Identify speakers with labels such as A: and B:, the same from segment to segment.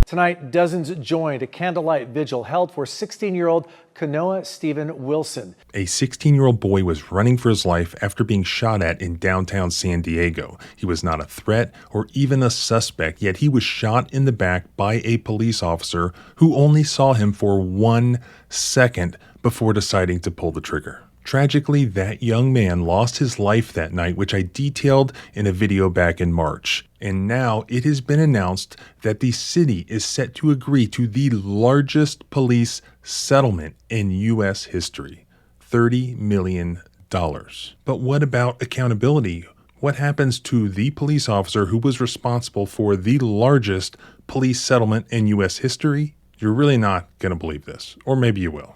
A: Tonight, dozens joined a candlelight vigil held for 16-year-old Kanoa Stephen Wilson.
B: A 16-year-old boy was running for his life after being shot at in downtown San Diego. He was not a threat or even a suspect, yet he was shot in the back by a police officer who only saw him for 1 second before deciding to pull the trigger. Tragically, that young man lost his life that night, which I detailed in a video back in March. And now it has been announced that the city is set to agree to the largest police settlement in U.S. history, $30 million. But what about accountability? What happens to the police officer who was responsible for the largest police settlement in U.S. history? You're really not going to believe this, or maybe you will.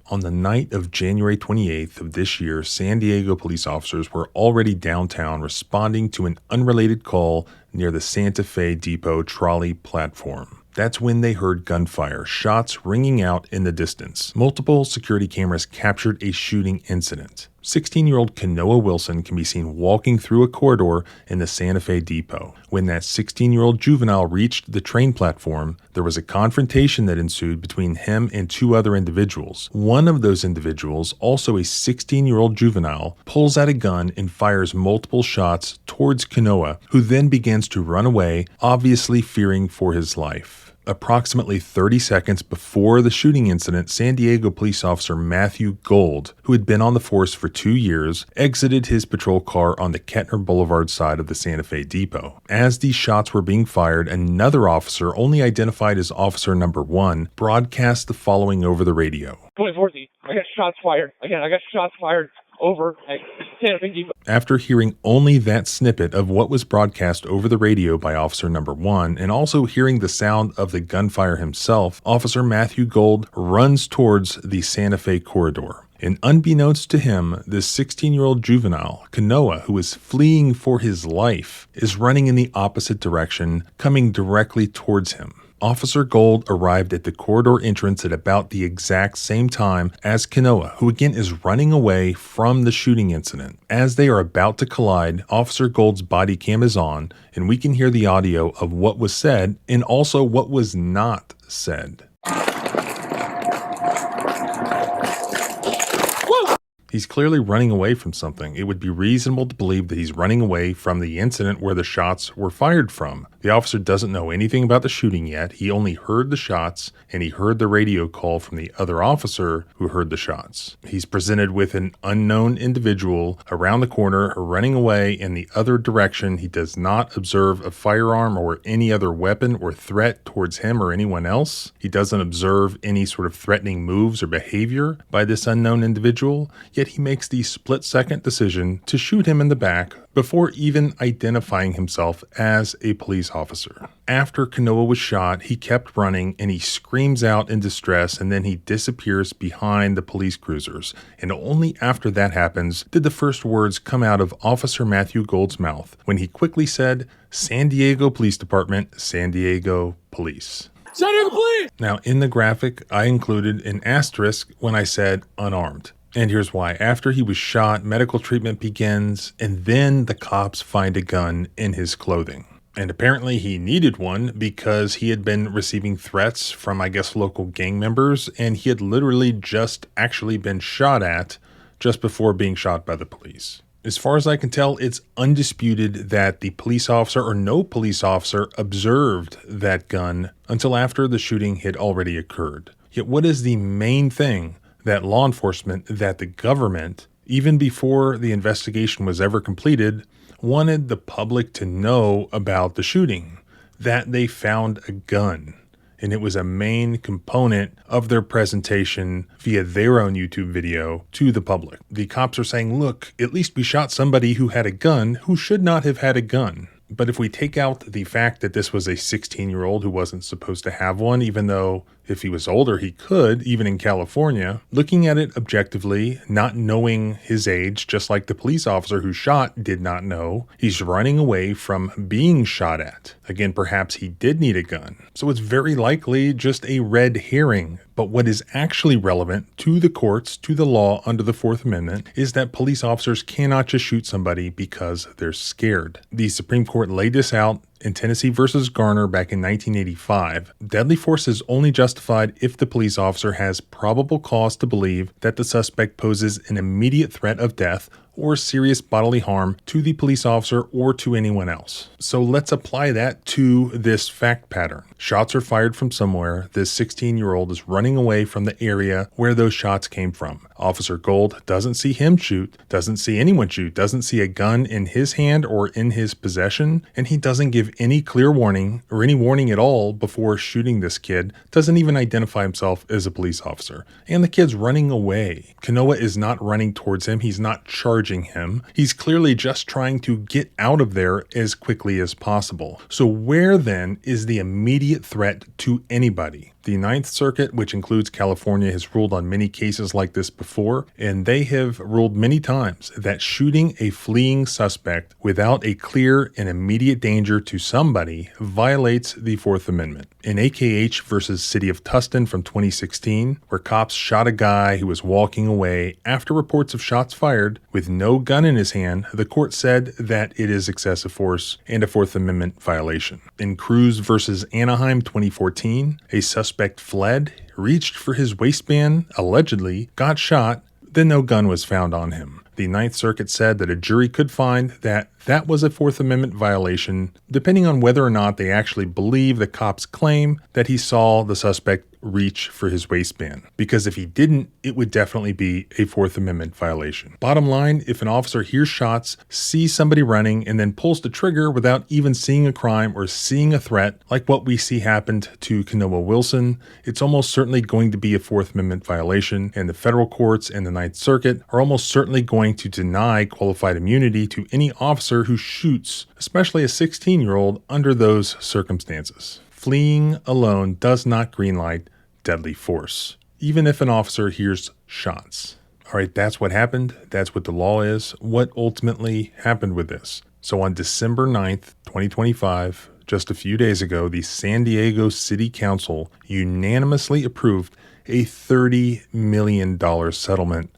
B: On the night of January 28th of this year, San Diego police officers were already downtown responding to an unrelated call near the Santa Fe Depot trolley platform. That's when they heard gunfire, shots ringing out in the distance. Multiple security cameras captured a shooting incident. 16-year-old Kanoa Wilson can be seen walking through a corridor in the Santa Fe Depot. When that 16-year-old juvenile reached the train platform, there was a confrontation that ensued between him and 2 other individuals. One of those individuals, also a 16-year-old juvenile, pulls out a gun and fires multiple shots towards Kanoa, who then begins to run away, obviously fearing for his life. Approximately 30 seconds before the shooting incident, San Diego police officer Matthew Gold, who had been on the force for 2 years, exited his patrol car on the Kettner Boulevard side of the Santa Fe Depot. As these shots were being fired, another officer, only identified as Officer Number 1, broadcast the following over the radio.
C: I got shots fired. Again, I got shots fired over at Santa Fe Depot.
B: After hearing only that snippet of what was broadcast over the radio by Officer Number 1, and also hearing the sound of the gunfire himself, Officer Matthew Gold runs towards the Santa Fe corridor. And unbeknownst to him, this 16-year-old juvenile, Kanoa, who is fleeing for his life, is running in the opposite direction, coming directly towards him. Officer Gold arrived at the corridor entrance at about the exact same time as Kanoa, who again is running away from the shooting incident. As they are about to collide, Officer Gold's body cam is on, and we can hear the audio of what was said and also what was not said. He's clearly running away from something. It would be reasonable to believe that he's running away from the incident where the shots were fired from. The officer doesn't know anything about the shooting yet. He only heard the shots, and he heard the radio call from the other officer who heard the shots. He's presented with an unknown individual around the corner, running away in the other direction. He does not observe a firearm or any other weapon or threat towards him or anyone else. He doesn't observe any sort of threatening moves or behavior by this unknown individual. Yet he makes the split-second decision to shoot him in the back before even identifying himself as a police officer. After Kanoa was shot, he kept running and he screams out in distress, and then he disappears behind the police cruisers. And only after that happens did the first words come out of Officer Matthew Gold's mouth when he quickly said, "San Diego Police Department, San Diego Police."
C: San Diego Police!
B: Now, in the graphic, I included an asterisk when I said unarmed. And here's why. After he was shot, medical treatment begins, and then the cops find a gun in his clothing. And apparently he needed one because he had been receiving threats from, I guess, local gang members, and he had literally just actually been shot at just before being shot by the police. As far as I can tell, it's undisputed that the police officer or no police officer observed that gun until after the shooting had already occurred. Yet what is the main thing that law enforcement, that the government, even before the investigation was ever completed, wanted the public to know about the shooting? That they found a gun. And it was a main component of their presentation via their own YouTube video to the public. The cops are saying, look, at least we shot somebody who had a gun who should not have had a gun. But if we take out the fact that this was a 16-year-old who wasn't supposed to have one, even though if he was older, he could, even in California, looking at it objectively, not knowing his age, just like the police officer who shot did not know, he's running away from being shot at. Again, perhaps he did need a gun. So it's very likely just a red herring. But what is actually relevant to the courts, to the law under the Fourth Amendment, is that police officers cannot just shoot somebody because they're scared. The Supreme Court laid this out in Tennessee versus Garner back in 1985. Deadly force is only justified if the police officer has probable cause to believe that the suspect poses an immediate threat of death or serious bodily harm to the police officer or to anyone else. So let's apply that to this fact pattern. Shots are fired from somewhere. This 16-year-old is running away from the area where those shots came from. Officer Gold doesn't see him shoot, doesn't see anyone shoot, doesn't see a gun in his hand or in his possession, and he doesn't give any clear warning or any warning at all before shooting this kid, doesn't even identify himself as a police officer. And the kid's running away. Kanoa is not running towards him. He's not charging him. He's clearly just trying to get out of there as quickly as possible. So where then is the immediate threat to anybody? The Ninth Circuit, which includes California, has ruled on many cases like this before, and they have ruled many times that shooting a fleeing suspect without a clear and immediate danger to somebody violates the Fourth Amendment. In AKH versus City of Tustin from 2016, where cops shot a guy who was walking away after reports of shots fired with no gun in his hand, the court said that it is excessive force and a Fourth Amendment violation. In Cruz versus Anaheim 2014, a suspect fled, reached for his waistband, allegedly got shot, then no gun was found on him. The Ninth Circuit said that a jury could find that that was a Fourth Amendment violation, depending on whether or not they actually believe the cop's claim that he saw the suspect reach for his waistband. Because if he didn't, it would definitely be a Fourth Amendment violation. Bottom line, if an officer hears shots, sees somebody running, and then pulls the trigger without even seeing a crime or seeing a threat, like what we see happened to Kanoa Wilson, it's almost certainly going to be a Fourth Amendment violation, and the federal courts and the Ninth Circuit are almost certainly going to deny qualified immunity to any officer who shoots, especially a 16-year-old, under those circumstances. Fleeing alone does not greenlight deadly force, even if an officer hears shots. All right, that's what happened. That's what the law is. What ultimately happened with this? So on December 9th, 2025, just a few days ago, the San Diego City Council unanimously approved a $30 million settlement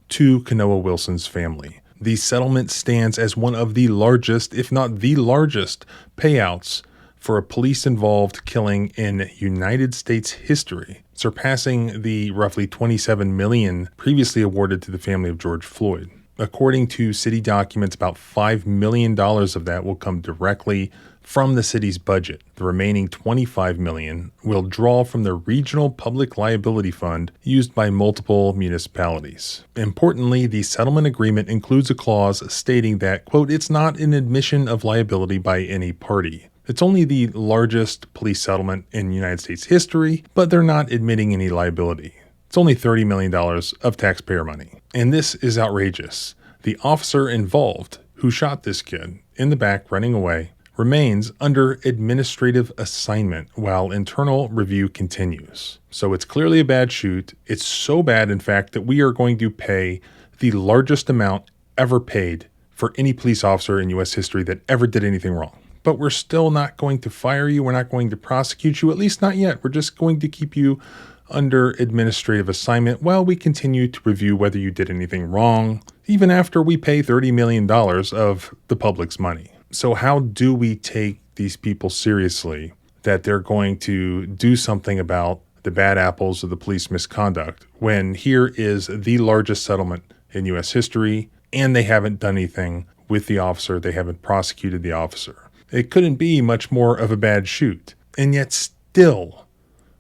B: to Kanoa Wilson's family. The settlement stands as one of the largest, if not the largest, payouts for a police-involved killing in United States history, surpassing the roughly $27 million previously awarded to the family of George Floyd. According to city documents, about $5 million of that will come directly from the city's budget. The remaining $25 million will draw from the Regional Public Liability Fund used by multiple municipalities. Importantly, the settlement agreement includes a clause stating that, quote, it's not an admission of liability by any party. It's only the largest police settlement in United States history, but they're not admitting any liability. It's only $30 million of taxpayer money. And this is outrageous. The officer involved who shot this kid in the back running away remains under administrative assignment while internal review continues. So it's clearly a bad shoot. It's so bad, in fact, that we are going to pay the largest amount ever paid for any police officer in U.S. history that ever did anything wrong. But we're still not going to fire you. We're not going to prosecute you, at least not yet. We're just going to keep you under administrative assignment while we continue to review whether you did anything wrong, even after we pay $30 million of the public's money. So how do we take these people seriously that they're going to do something about the bad apples of the police misconduct when here is the largest settlement in U.S. history and they haven't done anything with the officer, they haven't prosecuted the officer? It couldn't be much more of a bad shoot, and yet still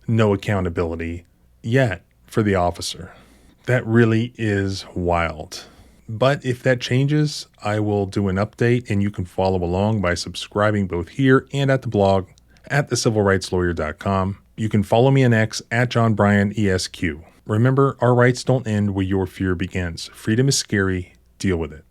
B: no accountability yet for the officer. That really is wild. But if that changes, I will do an update, and you can follow along by subscribing both here and at the blog at thecivilrightslawyer.com. You can follow me on X at JohnBryanESQ. Remember, our rights don't end where your fear begins. Freedom is scary. Deal with it.